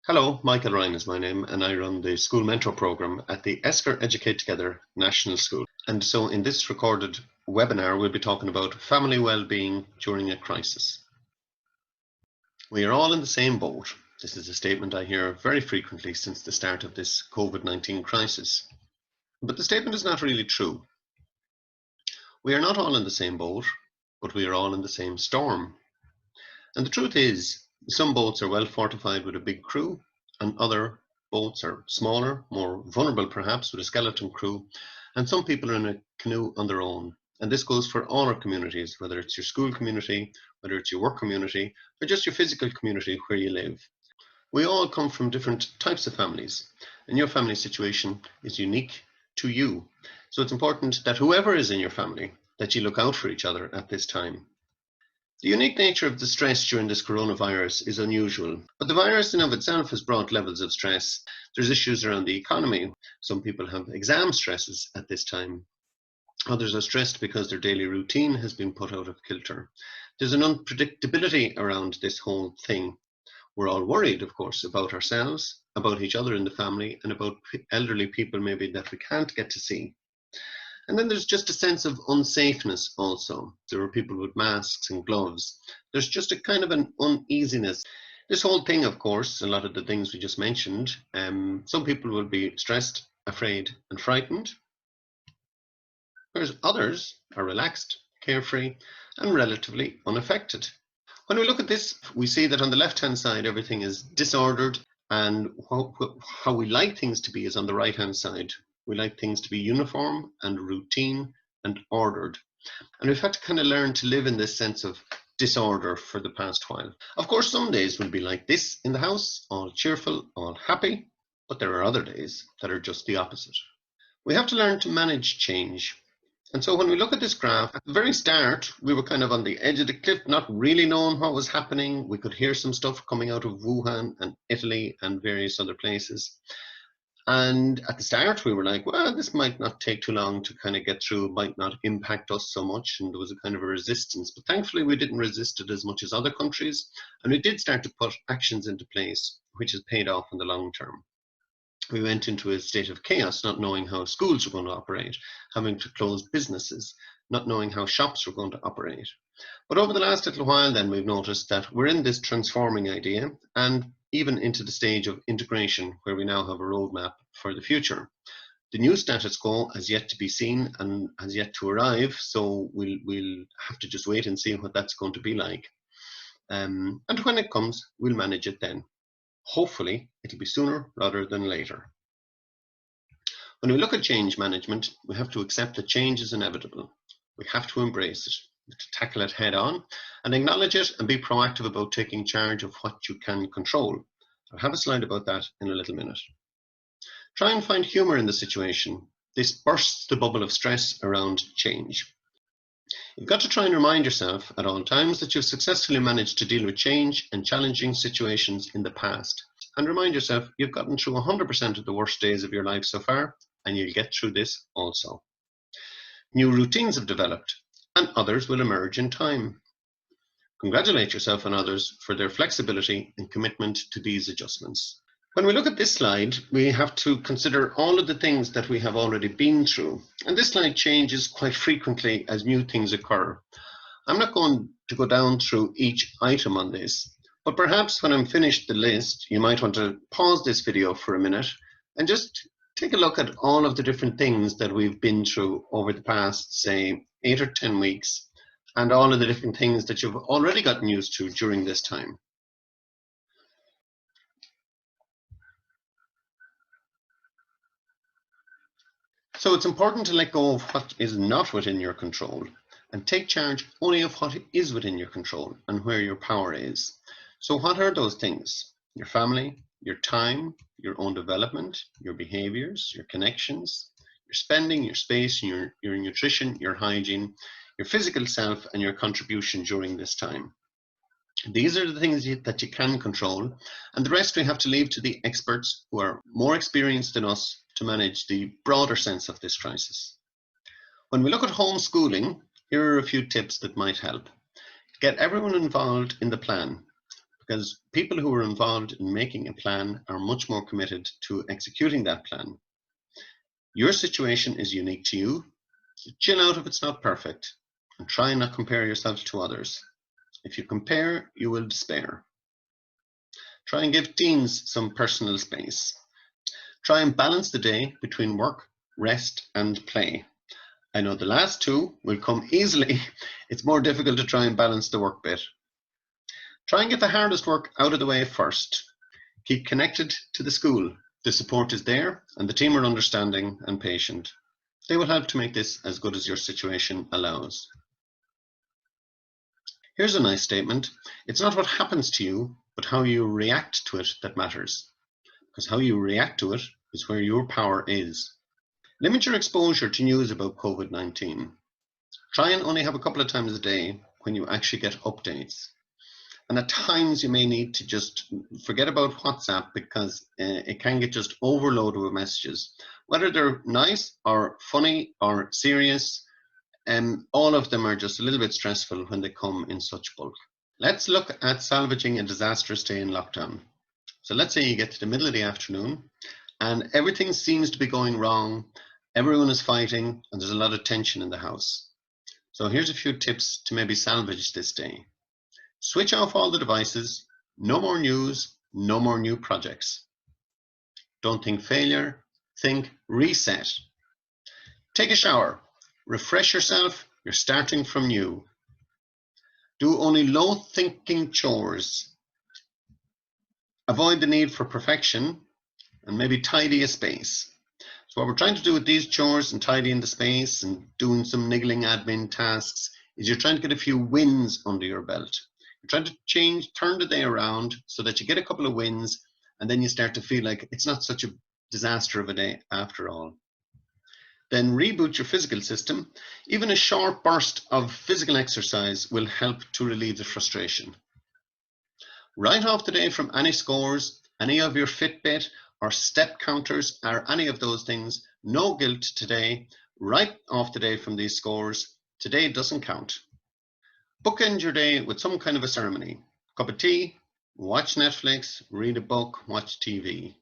Hello, Michael Ryan is my name, and I run the School Mentor Program at the Esker Educate Together National School. And so in this recorded webinar, we'll be talking about family well-being during a crisis. We are all in the same boat. This is a statement I hear very frequently since the start of this COVID-19 crisis. But the statement is not really true. We are not all in the same boat, but we are all in the same storm. And the truth is, some boats are well fortified with a big crew, and other boats are smaller, more vulnerable perhaps, with a skeleton crew, and some people are in a canoe on their own. And this goes for all our communities, whether it's your school community, whether it's your work community, or just your physical community where you live. We all come from different types of families, and your family situation is unique to you. So it's important that whoever is in your family, that you look out for each other at this time. The unique nature of the stress during this coronavirus is unusual, but the virus in of itself has brought levels of stress. There's issues around the economy. Some people have exam stresses at this time. Others are stressed because their daily routine has been put out of kilter. There's an unpredictability around this whole thing. We're all worried, of course, about ourselves, about each other in the family, and about elderly people maybe that we can't get to see. And then there's just a sense of unsafeness also. There are people with masks and gloves. There's just a kind of an uneasiness. This whole thing, of course, a lot of the things we just mentioned, some people will be stressed, afraid, and frightened, whereas others are relaxed, carefree, and relatively unaffected. When we look at this, we see that on the left-hand side, everything is disordered, and how we like things to be is on the right-hand side. We like things to be uniform and routine and ordered. And we've had to kind of learn to live in this sense of disorder for the past while. Of course, some days will be like this in the house, all cheerful, all happy, but there are other days that are just the opposite. We have to learn to manage change. And so when we look at this graph, at the very start, we were kind of on the edge of the cliff, not really knowing what was happening. We could hear some stuff coming out of Wuhan and Italy and various other places. And at the start, we were like, well, this might not take too long to kind of get through, might not impact us so much. And there was a kind of a resistance. But thankfully, we didn't resist it as much as other countries. And we did start to put actions into place, which has paid off in the long term. We went into a state of chaos, not knowing how schools were going to operate, having to close businesses, not knowing how shops were going to operate. But over the last little while, then we've noticed that we're in this transforming idea, and even into the stage of integration, where we now have a roadmap for the future. The new status quo has yet to be seen and has yet to arrive, so we'll have to just wait and see what that's going to be like. And when it comes, we'll manage it then. Hopefully, it'll be sooner rather than later. When we look at change management, we have to accept that change is inevitable. We have to embrace it, to tackle it head on, and acknowledge it and be proactive about taking charge of what you can control. I'll have a slide about that in a little minute. Try and find humour in the situation. This bursts the bubble of stress around change. You've got to try and remind yourself at all times that you've successfully managed to deal with change and challenging situations in the past. And remind yourself you've gotten through 100% of the worst days of your life so far, and you'll get through this also. New routines have developed, and others will emerge in time. Congratulate yourself and others for their flexibility and commitment to these adjustments. When we look at this slide, we have to consider all of the things that we have already been through. And this slide changes quite frequently as new things occur. I'm not going to go down through each item on this, but perhaps when I'm finished the list, you might want to pause this video for a minute and just take a look at all of the different things that we've been through over the past, say, 8 or 10 weeks, and all of the different things that you've already gotten used to during this time. So it's important to let go of what is not within your control and take charge only of what is within your control and where your power is. So what are those things? Your family, your time, your own development, your behaviors, your connections, your spending, your space, your nutrition, your hygiene, your physical self, and your contribution during this time. These are the things that you can control, and the rest we have to leave to the experts who are more experienced than us to manage the broader sense of this crisis. When we look at homeschooling, here are a few tips that might help. Get everyone involved in the plan, because people who are involved in making a plan are much more committed to executing that plan. Your situation is unique to you, so chill out if it's not perfect, and try and not compare yourself to others. If you compare, you will despair. Try and give teens some personal space. Try and balance the day between work, rest, and play. I know the last two will come easily. It's more difficult to try and balance the work bit. Try and get the hardest work out of the way first. Keep connected to the school. The support is there and the team are understanding and patient. They will help to make this as good as your situation allows. Here's a nice statement. It's not what happens to you, but how you react to it that matters. Because how you react to it is where your power is. Limit your exposure to news about COVID-19. Try and only have a couple of times a day when you actually get updates. And at times you may need to just forget about WhatsApp because it can get just overloaded with messages. Whether they're nice or funny or serious, all of them are just a little bit stressful when they come in such bulk. Let's look at salvaging a disastrous day in lockdown. So let's say you get to the middle of the afternoon and everything seems to be going wrong. Everyone is fighting and there's a lot of tension in the house. So here's a few tips to maybe salvage this day. Switch off all the devices, no more news, no more new projects. Don't think failure, think reset. Take a shower, refresh yourself, you're starting from new. Do only low thinking chores. Avoid the need for perfection and maybe tidy a space. So what we're trying to do with these chores and tidying the space and doing some niggling admin tasks is you're trying to get a few wins under your belt. You're trying to turn the day around so that you get a couple of wins and then you start to feel like it's not such a disaster of a day after all. Then reboot your physical system. Even a short burst of physical exercise will help to relieve the frustration. Write off the day from any scores, any of your Fitbit or step counters or any of those things. No guilt today. Write off the day from these scores. Today doesn't count. Bookend your day with some kind of a ceremony. Cup of tea, watch Netflix, read a book, watch TV.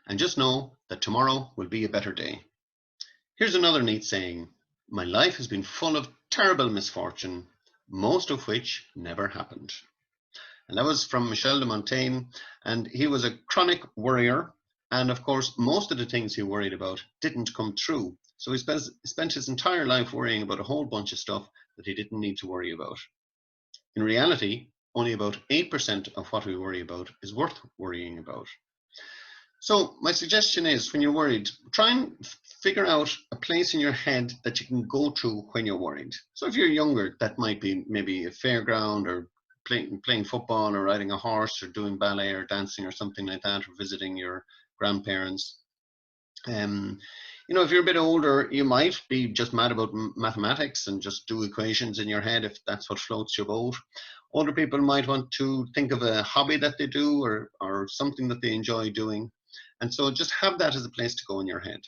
And just know that tomorrow will be a better day. Here's another neat saying. My life has been full of terrible misfortune, most of which never happened. And that was from Michel de Montaigne, and he was a chronic worrier. And of course, most of the things he worried about didn't come true. So he spent his entire life worrying about a whole bunch of stuff that he didn't need to worry about. In reality, only about 8% of what we worry about is worth worrying about. So my suggestion is, when you're worried, try and figure out a place in your head that you can go to when you're worried. So if you're younger, that might be maybe a fairground or playing football or riding a horse or doing ballet or dancing or something like that, or visiting your grandparents. You know, if you're a bit older, you might be just mad about mathematics and just do equations in your head if that's what floats your boat. Older people might want to think of a hobby that they do or something that they enjoy doing. And so just have that as a place to go in your head.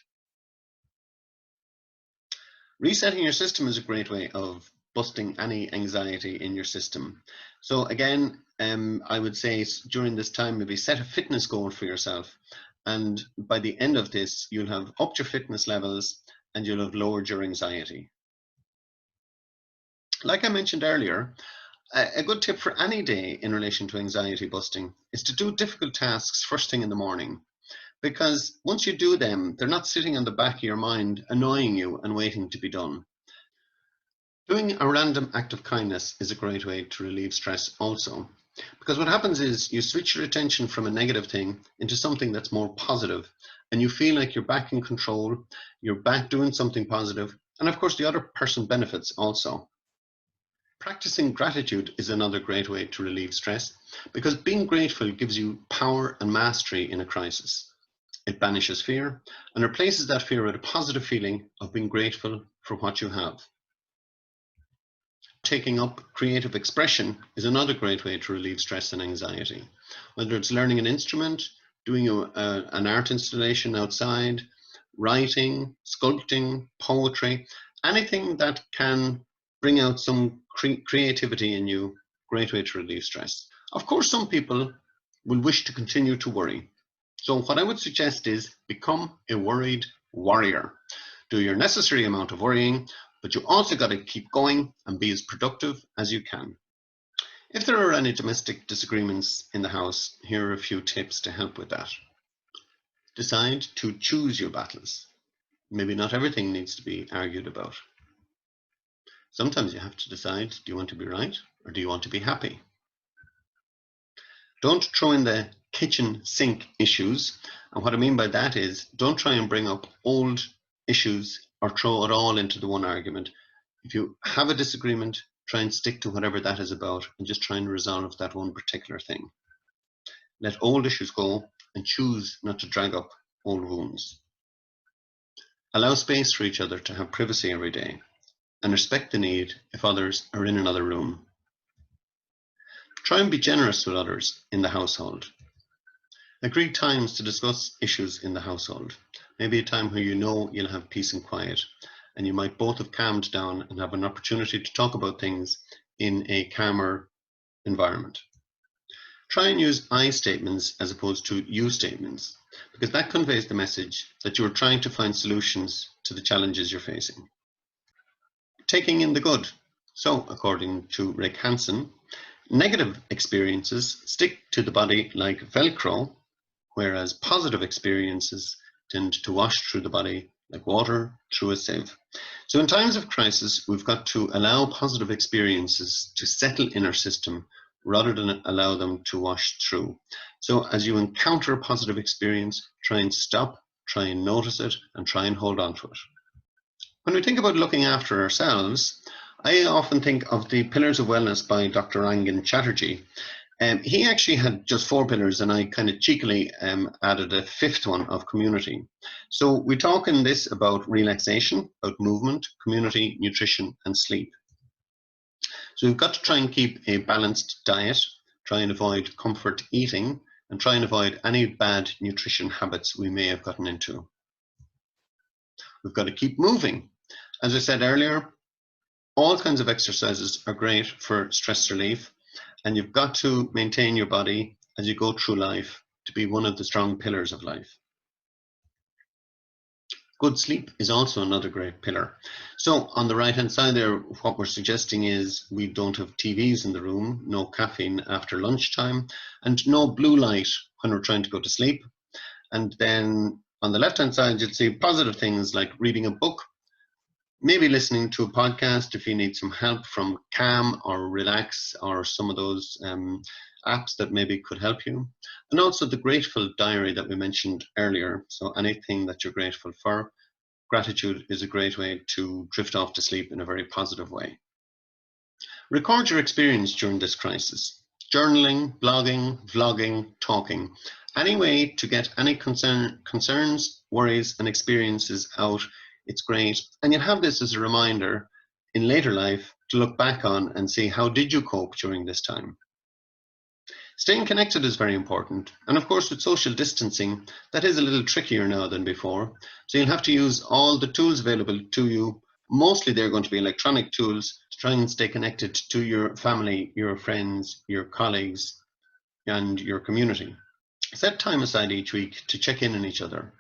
Resetting your system is a great way of busting any anxiety in your system. So again, I would say during this time, maybe set a fitness goal for yourself. And by the end of this, you'll have upped your fitness levels and you'll have lowered your anxiety. Like I mentioned earlier, a good tip for any day in relation to anxiety busting is to do difficult tasks first thing in the morning. Because once you do them, they're not sitting on the back of your mind, annoying you and waiting to be done. Doing a random act of kindness is a great way to relieve stress also. Because what happens is you switch your attention from a negative thing into something that's more positive, and you feel like you're back in control, you're back doing something positive, and of course the other person benefits also. Practicing gratitude is another great way to relieve stress, because being grateful gives you power and mastery in a crisis. It banishes fear and replaces that fear with a positive feeling of being grateful for what you have. Taking up creative expression is another great way to relieve stress and anxiety. Whether it's learning an instrument, doing an art installation outside, writing, sculpting, poetry, anything that can bring out some creativity in you, great way to relieve stress. Of course, some people will wish to continue to worry. So what I would suggest is become a worried warrior. Do your necessary amount of worrying, but you also got to keep going and be as productive as you can. If there are any domestic disagreements in the house, here are a few tips to help with that. Decide to choose your battles. Maybe not everything needs to be argued about. Sometimes you have to decide, do you want to be right or do you want to be happy? Don't throw in the kitchen sink issues. And what I mean by that is don't try and bring up old issues or throw it all into the one argument. If you have a disagreement, try and stick to whatever that is about and just try and resolve that one particular thing. Let old issues go and choose not to drag up old wounds. Allow space for each other to have privacy every day and respect the need if others are in another room. Try and be generous with others in the household. Agree times to discuss issues in the household. Maybe a time where you know you'll have peace and quiet, and you might both have calmed down and have an opportunity to talk about things in a calmer environment. Try and use I statements as opposed to you statements, because that conveys the message that you are trying to find solutions to the challenges you're facing. Taking in the good. So, according to Rick Hansen, negative experiences stick to the body like Velcro, whereas positive experiences tend to wash through the body like water through a sieve. So in times of crisis, we've got to allow positive experiences to settle in our system rather than allow them to wash through. So as you encounter a positive experience, try and stop, try and notice it, and try and hold on to it. When we think about looking after ourselves, I often think of the Pillars of Wellness by Dr. Angan Chatterjee. He actually had just 4 pillars, and I kind of cheekily added a 5th one of community. So we talk in this about relaxation, about movement, community, nutrition, and sleep. So we've got to try and keep a balanced diet, try and avoid comfort eating, and try and avoid any bad nutrition habits we may have gotten into. We've got to keep moving. As I said earlier, all kinds of exercises are great for stress relief, and you've got to maintain your body as you go through life to be one of the strong pillars of life. Good sleep is also another great pillar. So on the right hand side there, what we're suggesting is we don't have TVs in the room, no caffeine after lunchtime, and no blue light when we're trying to go to sleep. And then on the left hand side, you'll see positive things like reading a book, maybe listening to a podcast if you need some help from Calm or Relax or some of those apps that maybe could help you. And also the grateful diary that we mentioned earlier. So anything that you're grateful for. Gratitude is a great way to drift off to sleep in a very positive way. Record your experience during this crisis. Journaling, blogging, vlogging, talking. Any way to get any concerns, worries, and experiences out, it's great. And you'll have this as a reminder in later life to look back on and see how did you cope during this time. Staying connected is very important. And of course, with social distancing, that is a little trickier now than before. So you'll have to use all the tools available to you. Mostly they're going to be electronic tools to try and stay connected to your family, your friends, your colleagues, and your community. Set time aside each week to check in on each other,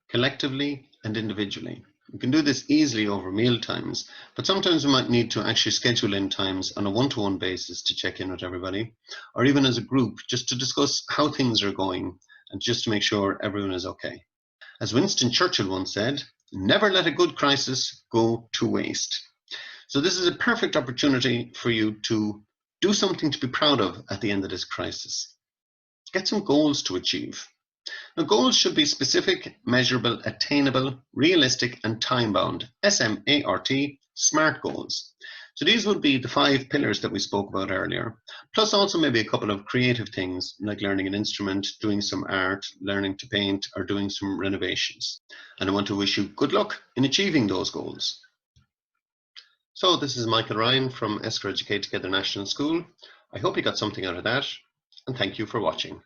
collectively and individually. You can do this easily over meal times, but sometimes we might need to actually schedule in times on a one-to-one basis to check in with everybody, or even as a group, just to discuss how things are going and just to make sure everyone is okay. As Winston Churchill once said, never let a good crisis go to waste. So this is a perfect opportunity for you to do something to be proud of at the end of this crisis. Get some goals to achieve. Now, goals should be specific, measurable, attainable, realistic, and time-bound. SMART, SMART goals. So these would be the 5 pillars that we spoke about earlier, plus also maybe a couple of creative things like learning an instrument, doing some art, learning to paint, or doing some renovations. And I want to wish you good luck in achieving those goals. So this is Michael Ryan from Esker Educate Together National School. I hope you got something out of that, and thank you for watching.